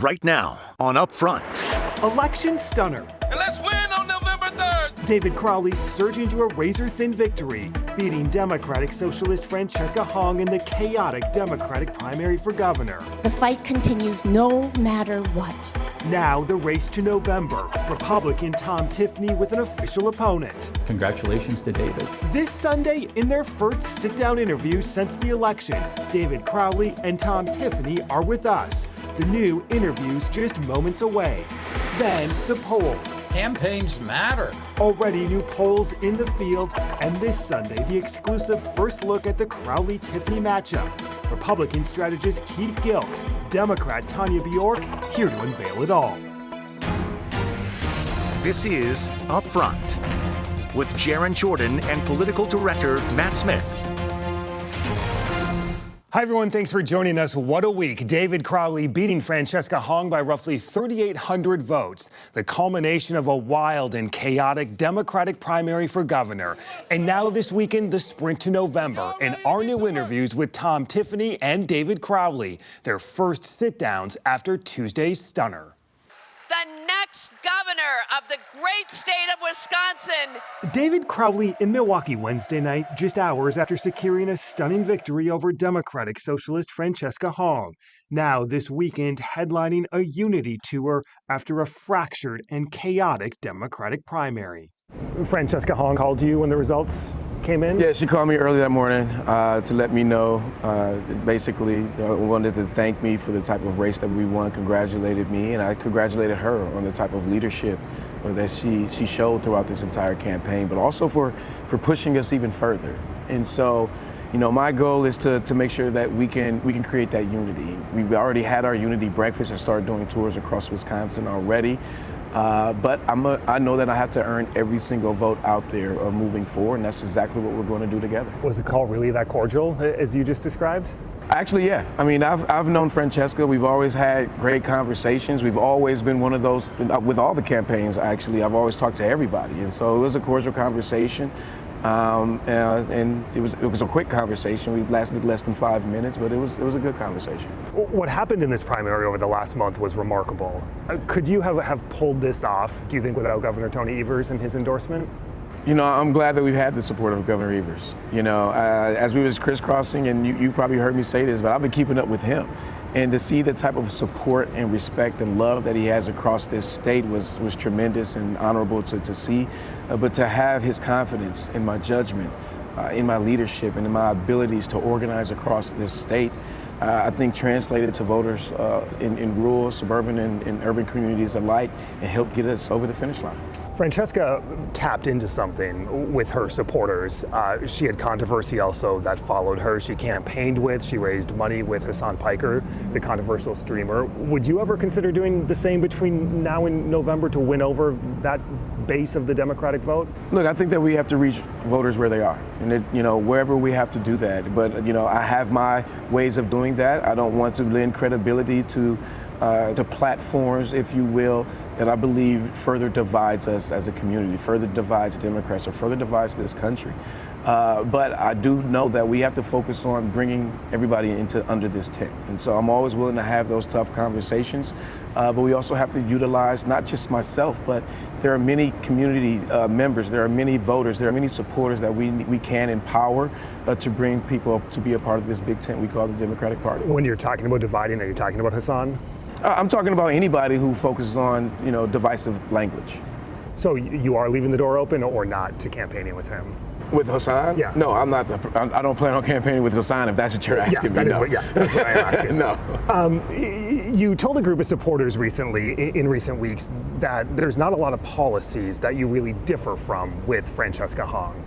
Right now on Upfront. Election stunner. And let's win on November 3rd. David Crowley surging to a razor-thin victory, beating Democratic Socialist Francesca Hong in the chaotic Democratic primary for governor. The fight continues no matter what. Now the race to November. Republican Tom Tiffany with an official opponent. Congratulations to David. This Sunday, in their first sit-down interview since the election, David Crowley and Tom Tiffany are with us. The new interviews just moments away. Then the polls. Campaigns matter. Already new polls in the field, and this Sunday, the exclusive first look at the Crowley-Tiffany matchup. Republican strategist Keith Gilks, Democrat Tanya Bjork, here to unveil it all. This is Upfront with Jaron Jordan and political director Matt Smith. Hi, everyone. Thanks for joining us. What a week. David Crowley beating Francesca Hong by roughly 3,800 votes. The culmination of a wild and chaotic Democratic primary for governor. And now this weekend, the sprint to November and our new interviews with Tom Tiffany and David Crowley. Their first sit-downs after Tuesday's stunner. The next governor of the great state of Wisconsin. David Crowley in Milwaukee Wednesday night, just hours after securing a stunning victory over Democratic Socialist Francesca Hong. Now this weekend headlining a unity tour after a fractured and chaotic Democratic primary. Francesca Hong called you when the results came in? Yeah, she called me early that morning to let me know. Basically, wanted to thank me for the type of race that we won, congratulated me, and I congratulated her on the type of leadership that she showed throughout this entire campaign, but also for pushing us even further. And so, you know, my goal is to make sure that we can create that unity. We've already had our unity breakfast and started doing tours across Wisconsin already. But I know that I have to earn every single vote out there moving forward, and that's exactly what we're going to do together. Was the call really that cordial, as you just described? Actually, yeah. I mean, I've known Francesca. We've always had great conversations. We've always been one of those, with all the campaigns, actually, I've always talked to everybody. And so it was a cordial conversation. And it was a quick conversation. We lasted less than 5 minutes, but it was a good conversation. What happened in this primary over the last month was remarkable. Could you have pulled this off, do you think, without Governor Tony Evers and his endorsement? You know, I'm glad that we've had the support of Governor Evers. You know, as we was crisscrossing, and you've probably heard me say this, but I've been keeping up with him. And to see the type of support and respect and love that he has across this state was tremendous and honorable to see. But to have his confidence in my judgment, in my leadership, and in my abilities to organize across this state, I think translated to voters in rural, suburban, and urban communities alike, and helped get us over the finish line. Francesca tapped into something with her supporters. She had controversy also that followed her. She campaigned with, she raised money with Hassan Piker, the controversial streamer. Would you ever consider doing the same between now and November to win over that base of the Democratic vote? Look, I think that we have to reach voters where they are, and you know, wherever we have to do that. But you know, I have my ways of doing that. I don't want to lend credibility to platforms, if you will, that I believe further divides us as a community, further divides Democrats, or further divides this country. But I do know that we have to focus on bringing everybody into under this tent. And so I'm always willing to have those tough conversations. But we also have to utilize not just myself, but there are many community members, there are many voters, there are many supporters that we can empower to bring people up to be a part of this big tent we call the Democratic Party. When you're talking about dividing, are you talking about Hassan? I'm talking about anybody who focuses on, you know, divisive language. So you are leaving the door open or not to campaigning with him? With Hassan? Yeah. No, I'm not. I don't plan on campaigning with Hassan, if that's what you're asking me. That's what I'm asking. No. You told a group of supporters recently, in recent weeks, that there's not a lot of policies that you really differ from with Francesca Hong.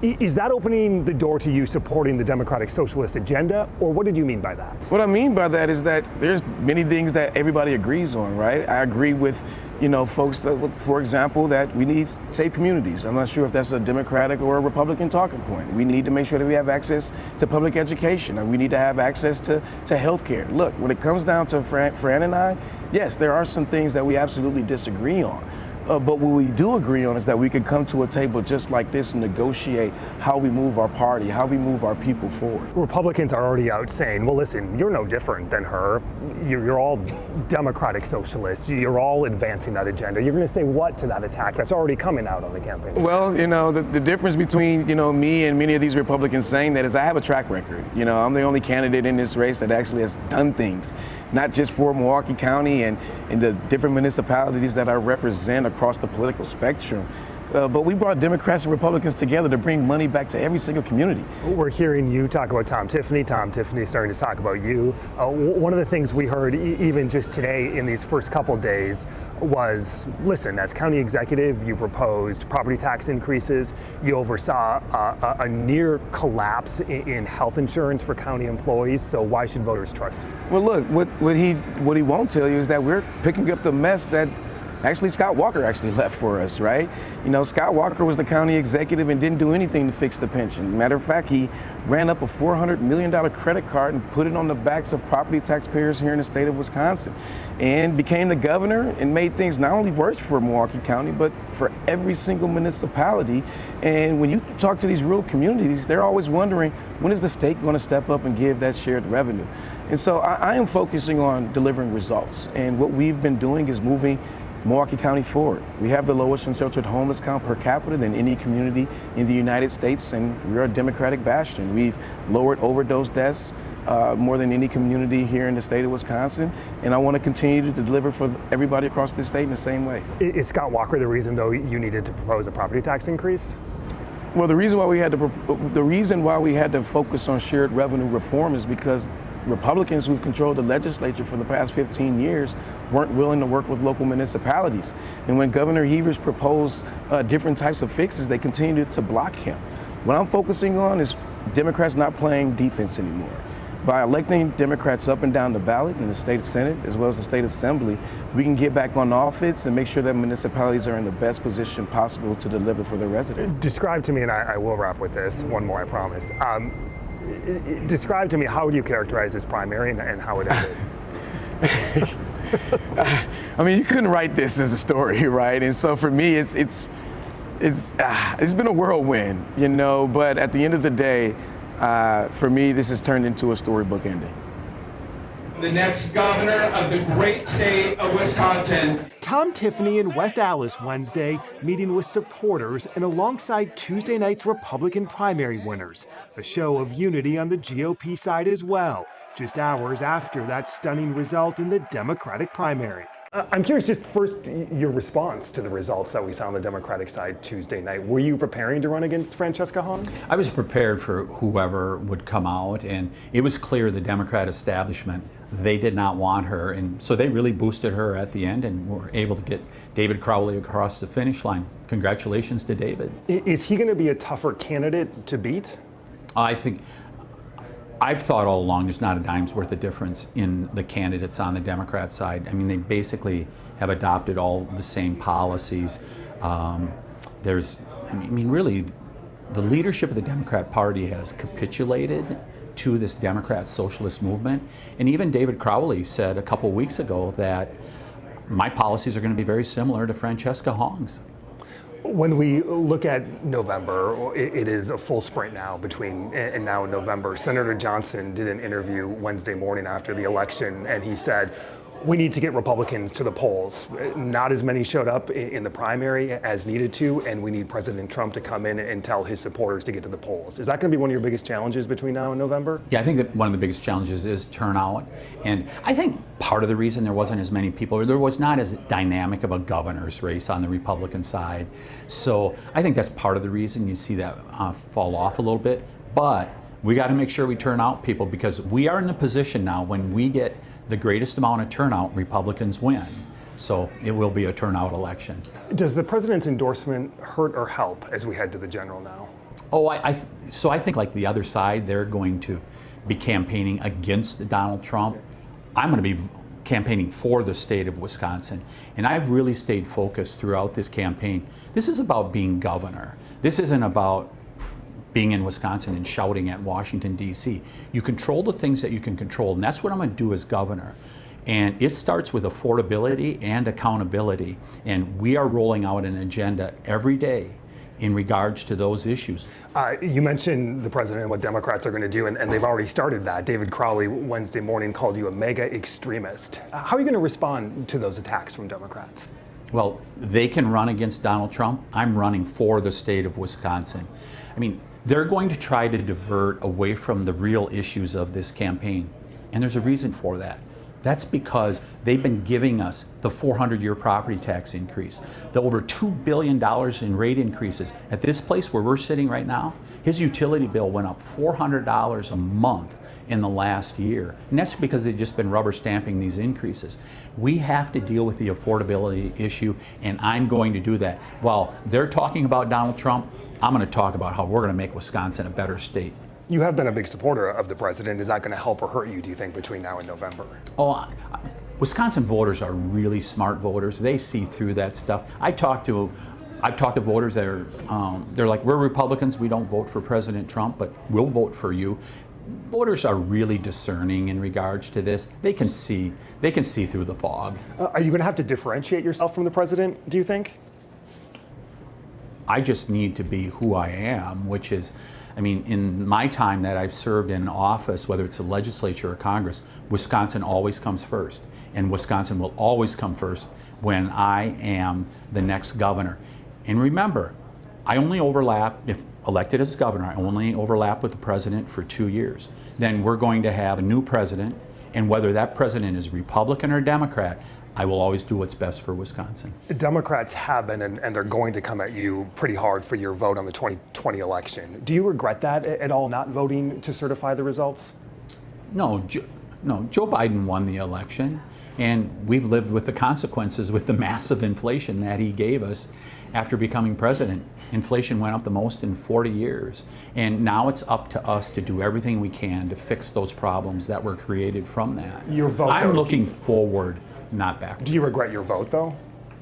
Is that opening the door to you supporting the Democratic Socialist agenda, or what did you mean by that? What I mean by that is that there's many things that everybody agrees on, right? I agree with, you know, folks that, for example, that we need safe communities. I'm not sure if that's a Democratic or a Republican talking point. We need to make sure that we have access to public education, and we need to have access to health care. Look, when it comes down to Fran and I, yes, there are some things that we absolutely disagree on. But what we do agree on is that we can come to a table just like this and negotiate how we move our party, how we move our people forward. Republicans are already out saying, well, listen, you're no different than her. You're all democratic socialists. You're all advancing that agenda. You're going to say what to that attack that's already coming out on the campaign? Well, the difference between, me and many of these Republicans saying that is I have a track record. I'm the only candidate in this race that actually has done things, not just for Milwaukee County and the different municipalities that I represent across the political spectrum. But we brought Democrats and Republicans together to bring money back to every single community. We're hearing you talk about Tom Tiffany. Tom Tiffany starting to talk about you. One of the things we heard even just today in these first couple days was, listen, as county executive, you proposed property tax increases. You oversaw a near collapse in health insurance for county employees. So why should voters trust you? Well, look, what he won't tell you is that we're picking up the mess that actually Scott Walker actually left for us, right? Scott Walker was the county executive and didn't do anything to fix the pension. Matter of fact, he ran up a $400 million credit card and put it on the backs of property taxpayers here in the state of Wisconsin, and became the governor and made things not only worse for Milwaukee County, but for every single municipality. And when you talk to these rural communities, they're always wondering, when is the state going to step up and give that shared revenue? And so I am focusing on delivering results. And what we've been doing is moving Milwaukee County forward. We have the lowest unsheltered homeless count per capita than any community in the United States, and we're a Democratic bastion. We've lowered overdose deaths more than any community here in the state of Wisconsin, and I want to continue to deliver for everybody across the state in the same way. Is Scott Walker the reason, though, you needed to propose a property tax increase? Well, the reason why we had to focus on shared revenue reform is because Republicans who've controlled the legislature for the past 15 years weren't willing to work with local municipalities. And when Governor Heavers proposed different types of fixes, they continued to block him. What I'm focusing on is Democrats not playing defense anymore. By electing Democrats up and down the ballot in the state Senate as well as the state Assembly, we can get back on offense and make sure that municipalities are in the best position possible to deliver for their residents. Describe to me, and I will wrap with this, one more I promise. Describe to me, how would you characterize this primary and how it ended? I mean, you couldn't write this as a story, right? And so for me, it's been a whirlwind, but at the end of the day, for me, this has turned into a storybook ending. The next governor of the great state of Wisconsin. Tom Tiffany in West Allis Wednesday, meeting with supporters and alongside Tuesday night's Republican primary winners. A show of unity on the GOP side as well, just hours after that stunning result in the Democratic primary. I'm curious, just first, your response to the results that we saw on the Democratic side Tuesday night. Were you preparing to run against Francesca Hong? I was prepared for whoever would come out, and it was clear the Democrat establishment, they did not want her, and so they really boosted her at the end and were able to get David Crowley across the finish line. Congratulations to David. Is he going to be a tougher candidate to beat? I've thought all along there's not a dime's worth of difference in the candidates on the Democrat side. I mean, they basically have adopted all the same policies. Really, the leadership of the Democrat Party has capitulated to this Democrat socialist movement. And even David Crowley said a couple weeks ago that my policies are going to be very similar to Francesca Hong's. When we look at November, it is a full sprint now between now and November. Senator Johnson did an interview Wednesday morning after the election, and he said, we need to get Republicans to the polls. Not as many showed up in the primary as needed to, and we need President Trump to come in and tell his supporters to get to the polls. Is that going to be one of your biggest challenges between now and November? Yeah, I think that one of the biggest challenges is turnout. And I think part of the reason there wasn't as many people, or there was not as dynamic of a governor's race on the Republican side. So I think that's part of the reason you see that fall off a little bit. But we got to make sure we turn out people, because we are in a position now when we get the greatest amount of turnout, Republicans win. So it will be a turnout election. Does the president's endorsement hurt or help as we head to the general now? So I think like the other side, they're going to be campaigning against Donald Trump. I'm going to be campaigning for the state of Wisconsin. And I've really stayed focused throughout this campaign. This is about being governor. This isn't about being in Wisconsin and shouting at Washington, D.C. You control the things that you can control, and that's what I'm going to do as governor. And it starts with affordability and accountability. And we are rolling out an agenda every day in regards to those issues. You mentioned the president and what Democrats are going to do, and they've already started that. David Crowley Wednesday morning called you a mega extremist. How are you going to respond to those attacks from Democrats? Well, they can run against Donald Trump. I'm running for the state of Wisconsin. I mean, they're going to try to divert away from the real issues of this campaign. And there's a reason for that. That's because they've been giving us the 400-year property tax increase, the over $2 billion in rate increases. At this place where we're sitting right now, his utility bill went up $400 a month in the last year. And that's because they've just been rubber stamping these increases. We have to deal with the affordability issue, and I'm going to do that. While they're talking about Donald Trump, I'm going to talk about how we're going to make Wisconsin a better state. You have been a big supporter of the president. Is that going to help or hurt you, do you think, between now and November? Wisconsin voters are really smart voters. They see through that stuff. I've talked to voters that are, they're like, we're Republicans, we don't vote for President Trump, but we'll vote for you. Voters are really discerning in regards to this. They can see through the fog. Are you going to have to differentiate yourself from the president, do you think? I just need to be who I am, which is, I mean, in my time that I've served in office, whether it's the legislature or Congress, Wisconsin always comes first. And Wisconsin will always come first when I am the next governor. And remember, I only overlap, if elected as governor, I only overlap with the president for 2 years. Then we're going to have a new president, and whether that president is Republican or Democrat, I will always do what's best for Wisconsin. Democrats have been, and they're going to come at you pretty hard for your vote on the 2020 election. Do you regret that at all, not voting to certify the results? No, Joe Biden won the election, and we've lived with the consequences with the massive inflation that he gave us after becoming president. Inflation went up the most in 40 years, and now it's up to us to do everything we can to fix those problems that were created from that. Your vote, I'm looking forward, not backwards. Do you regret your vote, though?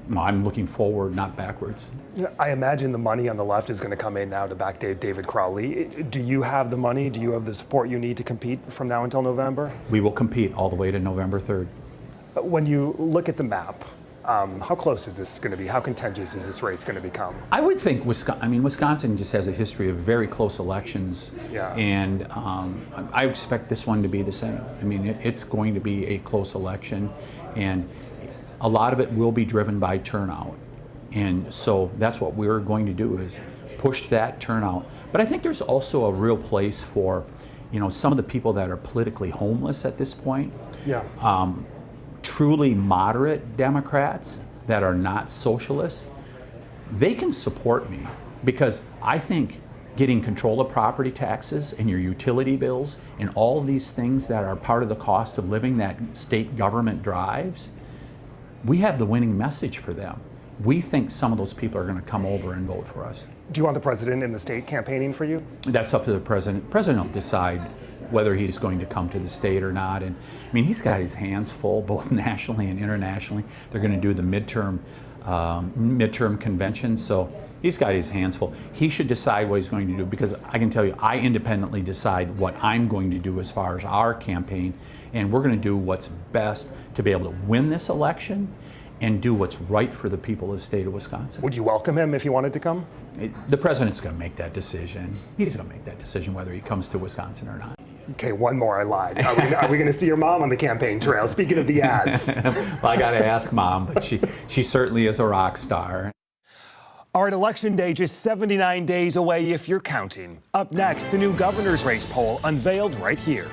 No, I'm looking forward, not backwards. I imagine the money on the left is going to come in now to back David Crowley. Do you have the money? Do you have the support you need to compete from now until November? We will compete all the way to November 3rd. When you look at the map, how close is this going to be? How contentious is this race going to become? I would think Wisconsin just has a history of very close elections, yeah. And I expect this one to be the same. I mean, it's going to be a close election, and a lot of it will be driven by turnout. And so that's what we're going to do, is push that turnout. But I think there's also a real place for, some of the people that are politically homeless at this point. Yeah. Truly moderate Democrats that are not socialists, they can support me, because I think getting control of property taxes and your utility bills and all these things that are part of the cost of living that state government drives, we have the winning message for them. We think some of those people are going to come over and vote for us. Do you want the president in the state campaigning for you? That's up to the president. The president will decide whether he's going to come to the state or not. And I mean, he's got his hands full, both nationally and internationally. They're going to do the midterm convention, so he's got his hands full. He should decide what he's going to do, because I can tell you, I independently decide what I'm going to do as far as our campaign, and we're going to do what's best to be able to win this election and do what's right for the people of the state of Wisconsin. Would you welcome him if he wanted to come? The president's going to make that decision. He's going to make that decision whether he comes to Wisconsin or not. Okay, one more, I lied. Are we going to see your mom on the campaign trail? Speaking of the ads. Well, I got to ask Mom, but she certainly is a rock star. All right, Election Day just 79 days away if you're counting. Up next, the new governor's race poll unveiled right here.